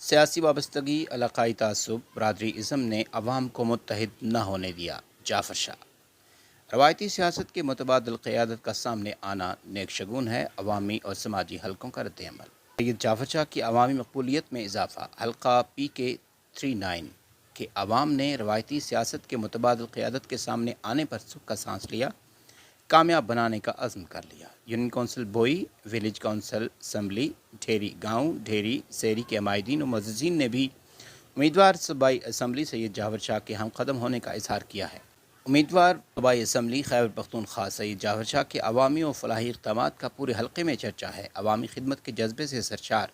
سیاسی وابستگی، علاقائی تعصب، برادری ازم نے عوام کو متحد نہ ہونے دیا: جعفر شاہ۔ روایتی سیاست کے متبادل قیادت کا سامنے آنا نیک شگون ہے: عوامی اور سماجی حلقوں کا رد عمل۔ سید جعفر شاہ کی عوامی مقبولیت میں اضافہ: حلقہ PK39 کے عوام نے روایتی سیاست کے متبادل قیادت کے سامنے آنے پر سکھ کا سانس لیا، کامیاب بنانے کا عزم کر لیا۔ Union council Boi, village council assembly Dheri گاؤں ڈھیری سیری کے عمائدین و معززین نے بھی امیدوار صوبائی اسمبلی سید جعفر شاہ کے ہم قدم ہونے کا اظہار کیا ہے۔ امیدوار صوبائی اسمبلی خیبر پختونخوا سید جعفر شاہ کے عوامی و فلاحی اقدامات کا پورے حلقے میں چرچا ہے۔ عوامی خدمت کے جذبے سے سرشار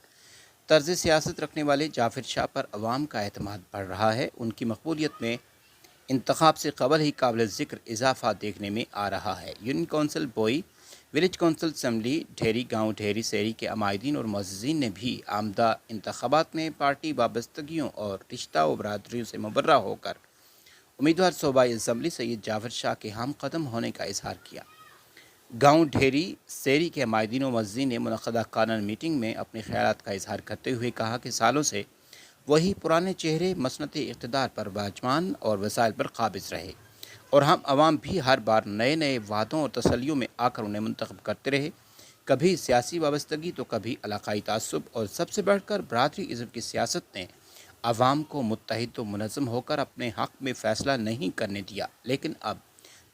طرز سیاست رکھنے والے جعفر شاہ پر عوام کا اعتماد بڑھ رہا ہے۔ ان کی مقبولیت میں انتخاب سے قبل ہی قابل ذکر اضافہ دیکھنے میں آ رہا ہے۔ Union council Boi, village council assembly Dheri گاؤں ڈھیری سیری کے عمائدین اور معززین نے بھی آمدہ انتخابات میں پارٹی وابستگیوں اور رشتہ و برادریوں سے مبرہ ہو کر امیدوار صوبائی اسمبلی سید جعفر شاہ کے ہم قدم ہونے کا اظہار کیا۔ گاؤں ڈھیری سیری کے عمائدین و معززین نے منعقدہ کانن میٹنگ میں اپنے خیالات کا اظہار کرتے ہوئے کہا کہ سالوں سے وہی پرانے چہرے مسنت اقتدار پر باجمان اور وسائل پر قابض رہے، اور ہم عوام بھی ہر بار نئے نئے وعدوں اور تسلیوں میں آ کر انہیں منتخب کرتے رہے، کبھی سیاسی وابستگی تو کبھی علاقائی تعصب، اور سب سے بڑھ کر برادری ازم کی سیاست نے عوام کو متحد و منظم ہو کر اپنے حق میں فیصلہ نہیں کرنے دیا۔ لیکن اب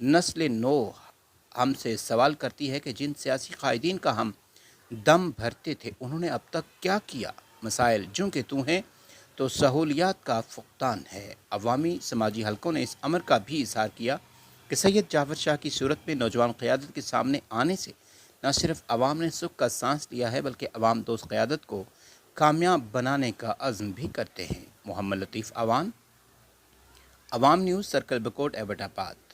نسل نو ہم سے سوال کرتی ہے کہ جن سیاسی قائدین کا ہم دم بھرتے تھے انہوں نے اب تک کیا کیا؟ مسائل جوں کہ تو ہیں تو سہولیات کا فقدان ہے۔ عوامی سماجی حلقوں نے اس امر کا بھی اظہار کیا کہ سید جعفر شاہ کی صورت میں نوجوان قیادت کے سامنے آنے سے نہ صرف عوام نے سکھ کا سانس لیا ہے بلکہ عوام دوست قیادت کو کامیاب بنانے کا عزم بھی کرتے ہیں۔ محمد لطیف عوام نیوز، سرکل بکوٹ، ایبٹ آباد۔